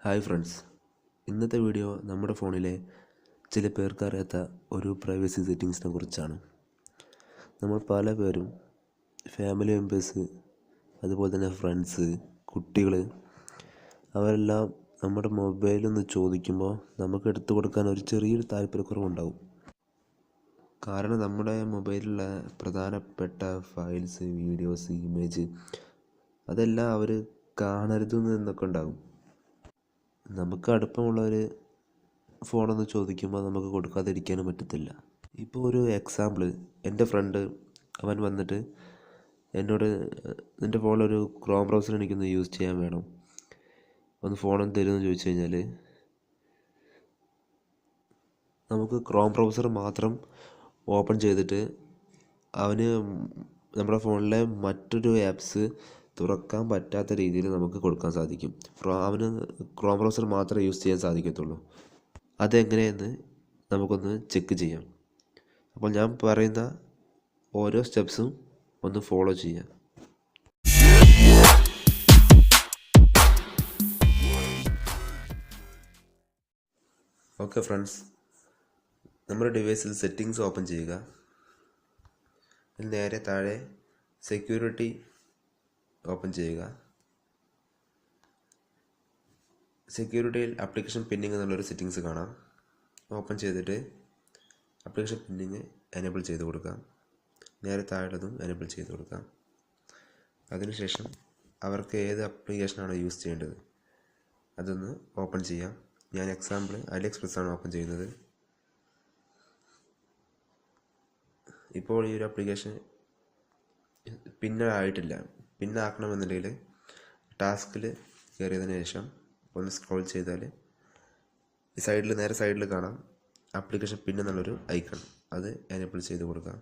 Hi friends, ഇന്നത്തെ video നമ്മുടെ ഫോണിലെ ചില പേർക്കറിയാത്ത ഒരു പ്രൈവസി സെറ്റിങ്സിനെ കുറിച്ചാണ്. നമ്മൾ പല പേരും ഫാമിലി മെമ്പേഴ്സ്, അതുപോലെ തന്നെ ഫ്രണ്ട്സ്, കുട്ടികൾ അവരെല്ലാം നമ്മുടെ മൊബൈലൊന്ന് ചോദിക്കുമ്പോൾ നമുക്ക് എടുത്തു കൊടുക്കാൻ ഒരു ചെറിയൊരു താല്പര്യക്കുറവുണ്ടാവും. കാരണം നമ്മുടെ മൊബൈലിലുള്ള പ്രധാനപ്പെട്ട ഫയൽസ്, വീഡിയോസ്, ഇമേജ് അതെല്ലാം അവർ കാണരുതെന്നൊക്കെ ഉണ്ടാകും. നമുക്ക് അടുപ്പമുള്ളവർ ഫോണൊന്ന് ചോദിക്കുമ്പോൾ നമുക്ക് കൊടുക്കാതിരിക്കാനും പറ്റത്തില്ല. ഇപ്പോൾ ഒരു എക്സാമ്പിൾ, എൻ്റെ ഫ്രണ്ട് അവൻ വന്നിട്ട് എന്നോട് എൻ്റെ ഫോണിലൊരു ക്രോം ബ്രൗസർ എനിക്കൊന്ന് യൂസ് ചെയ്യാൻ വേണം, ഒന്ന് ഫോണൊന്ന് തരുമെന്ന് ചോദിച്ചു കഴിഞ്ഞാൽ നമുക്ക് ക്രോം ബ്രൗസർ മാത്രം ഓപ്പൺ ചെയ്തിട്ട് അവന് നമ്മുടെ ഫോണിലെ മറ്റൊരു ആപ്സ് തുറക്കാൻ പറ്റാത്ത രീതിയിൽ നമുക്ക് കൊടുക്കാൻ സാധിക്കും. അവന് ക്രോം ബ്രൗസർ മാത്രമേ യൂസ് ചെയ്യാൻ സാധിക്കത്തുള്ളൂ. അതെങ്ങനെയെന്ന് നമുക്കൊന്ന് ചെക്ക് ചെയ്യാം. അപ്പോൾ ഞാൻ പറയുന്ന ഓരോ സ്റ്റെപ്സും ഒന്ന് ഫോളോ ചെയ്യാം. ഓക്കെ ഫ്രണ്ട്സ്, നമ്മുടെ ഡിവൈസിൽ സെറ്റിങ്സ് ഓപ്പൺ ചെയ്യുക. നേരെ താഴെ സെക്യൂരിറ്റി ഓപ്പൺ ചെയ്യുക. സെക്യൂരിറ്റിയിൽ ആപ്ലിക്കേഷൻ പിന്നിങ് എന്നുള്ളൊരു സെറ്റിങ്സ് കാണാം. ഓപ്പൺ ചെയ്തിട്ട് ആപ്ലിക്കേഷൻ പിന്നിങ് എനേബിൾ ചെയ്ത് കൊടുക്കാം. നേരെ താഴെയുള്ളതും എനേബിൾ ചെയ്ത് കൊടുക്കാം. അതിനുശേഷം അവർക്ക് ഏത് ആപ്ലിക്കേഷനാണോ യൂസ് ചെയ്യേണ്ടത് അതൊന്ന് ഓപ്പൺ ചെയ്യാം. ഞാൻ എക്സാമ്പിൾ AliExpress ആണ് ഓപ്പൺ ചെയ്യുന്നത്. ഇപ്പോൾ ഈ ഒരു ആപ്ലിക്കേഷൻ പിന്നായിട്ടില്ല. പിന്നാക്കണമെന്നുണ്ടെങ്കിൽ ടാസ്കിൽ കയറിയതിന് ശേഷം ഒന്ന് സ്ക്രോൾ ചെയ്താൽ നേരെ സൈഡിൽ കാണാം ആപ്ലിക്കേഷൻ പിൻ എന്നുള്ളൊരു ഐക്കൺ. അത് എനേബിൾ ചെയ്ത് കൊടുക്കാം.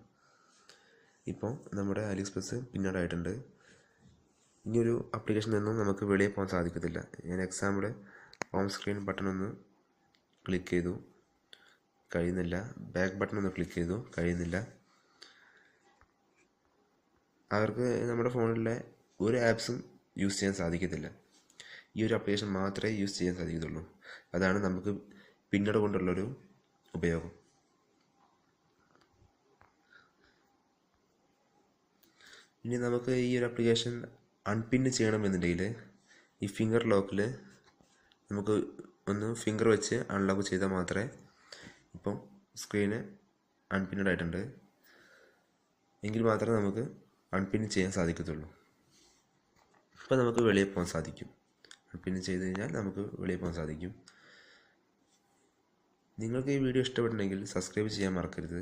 ഇപ്പോൾ നമ്മുടെ AliExpress പിന്നീടായിട്ടുണ്ട്. ഇനിയൊരു ആപ്ലിക്കേഷനിൽ നിന്നും നമുക്ക് വെളിയിൽ പോകാൻ സാധിക്കത്തില്ല. ഞാൻ എക്സാമ്പിൾ ഹോം സ്ക്രീൻ ബട്ടൺ ഒന്ന് ക്ലിക്ക് ചെയ്തു, കഴിയുന്നില്ല. ബാക്ക് ബട്ടൺ ഒന്ന് ക്ലിക്ക് ചെയ്തു, കഴിയുന്നില്ല. അവർക്ക് നമ്മുടെ ഫോണിലെ ഒരു ആപ്സും യൂസ് ചെയ്യാൻ സാധിക്കത്തില്ല. ഈ ഒരു ആപ്ലിക്കേഷൻ മാത്രമേ യൂസ് ചെയ്യാൻ സാധിക്കത്തുള്ളൂ. അതാണ് നമുക്ക് പിന്നീട് കൊണ്ടുള്ളൊരു ഉപയോഗം. ഇനി നമുക്ക് ഈ ഒരു ആപ്ലിക്കേഷൻ അൺപിന്ന് ചെയ്യണമെന്നുണ്ടെങ്കിൽ ഈ ഫിംഗർ ലോക്കിൽ നമുക്ക് ഒന്ന് ഫിംഗർ വെച്ച് അൺലോക്ക് ചെയ്താൽ മാത്രമേ ഇപ്പം സ്ക്രീന് അൺപിന്നഡ് ആയിട്ടുണ്ട് എങ്കിൽ മാത്രമേ നമുക്ക് അൺപിൻ ചെയ്യാൻ സാധിക്കത്തുള്ളൂ. ഇപ്പോൾ നമുക്ക് വെളിയിൽ പോകാൻ സാധിക്കും. അൺപിൻ ചെയ്ത് കഴിഞ്ഞാൽ നമുക്ക് വെളിയിൽ പോകാൻ സാധിക്കും. നിങ്ങൾക്ക് ഈ വീഡിയോ ഇഷ്ടപ്പെട്ടുണ്ടെങ്കിൽ സബ്സ്ക്രൈബ് ചെയ്യാൻ മറക്കരുത്.